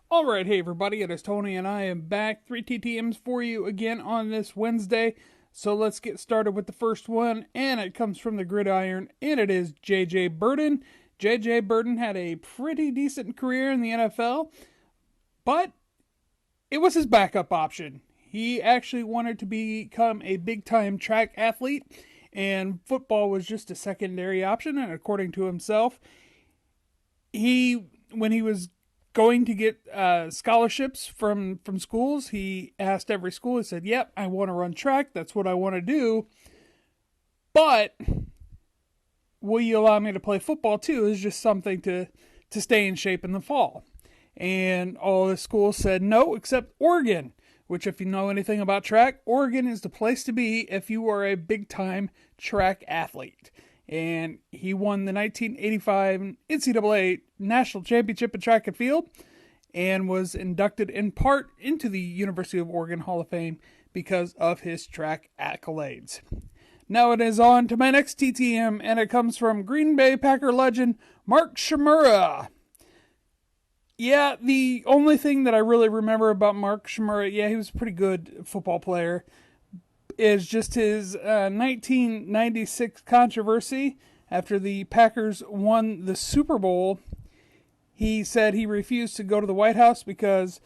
Alright, hey everybody, it is Tony and I am back. 3 TTMs for you again on this Wednesday. So let's get started with the first one, and it comes from the gridiron, and it is J.J. Birden. J.J. Burton had a pretty decent career in the NFL, but it was his backup option. He actually wanted to become a big-time track athlete, and football was just a secondary option, and according to himself, when he was going to get scholarships from schools, he asked every school, he said, yep, I want to run track, that's what I want to do, but will you allow me to play football too? Is just something to stay in shape in the fall. And all the schools said no, except Oregon, which, if you know anything about track, Oregon is the place to be if you are a big-time track athlete. And he won the 1985 NCAA National Championship in track and field and was inducted in part into the University of Oregon Hall of Fame because of his track accolades. Now it is on to my next TTM, and it comes from Green Bay Packer legend Mark Chmura. Yeah, the only thing that I really remember about Mark Chmura, yeah, he was a pretty good football player, is just his 1996 controversy after the Packers won the Super Bowl. He said he refused to go to the White House because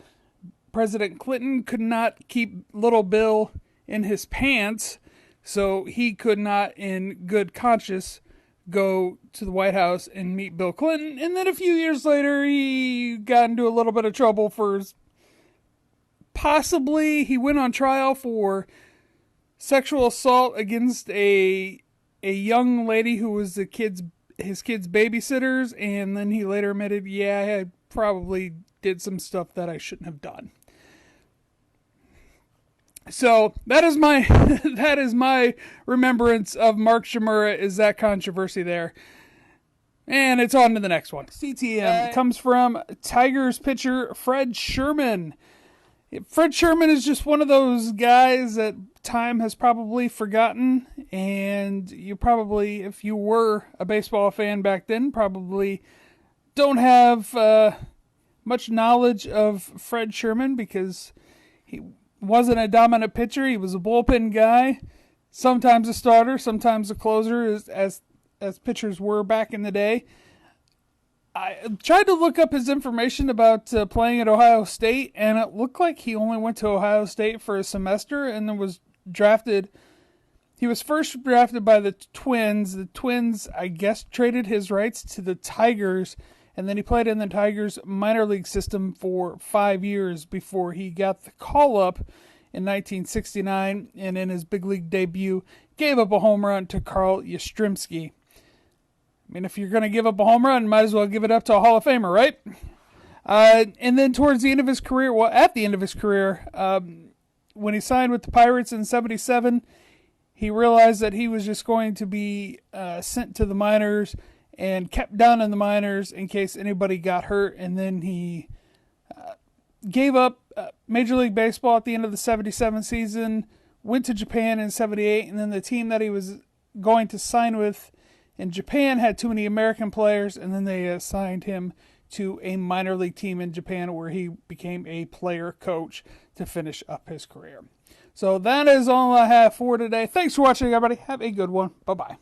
President Clinton could not keep little Bill in his pants, so he could not, in good conscience, go to the White House and meet Bill Clinton. And then a few years later, he got into a little bit of trouble for possibly he went on trial for sexual assault against a young lady who was his kid's babysitters, and then he later admitted, yeah, I probably did some stuff that I shouldn't have done. So that is my that is my remembrance of Mark Chmura, is that controversy there. And it's on to the next one. CTM comes from Tigers pitcher Fred Sherman. Fred Sherman is just one of those guys that time has probably forgotten, and you probably, if you were a baseball fan back then, probably don't have much knowledge of Fred Sherman because he wasn't a dominant pitcher. He was a bullpen guy, sometimes a starter, sometimes a closer, as pitchers were back in the day. I tried to look up his information about playing at Ohio State, and it looked like he only went to Ohio State for a semester and then was drafted. He was first drafted by the Twins. The Twins, I guess, traded his rights to the Tigers, and then he played in the Tigers minor league system for 5 years before he got the call-up in 1969, and in his big league debut, gave up a home run to Carl Yastrzemski. I mean, if you're going to give up a home run, might as well give it up to a Hall of Famer, right? And then towards the end of his career, at the end of his career, when he signed with the Pirates in 1977, he realized that he was just going to be sent to the minors and kept down in the minors in case anybody got hurt. And then he gave up Major League Baseball at the end of the 1977 season, went to Japan in 1978, and then the team that he was going to sign with in Japan had too many American players, and then they assigned him to a minor league team in Japan where he became a player coach to finish up his career. So that is all I have for today. Thanks for watching, everybody. Have a good one. Bye-bye.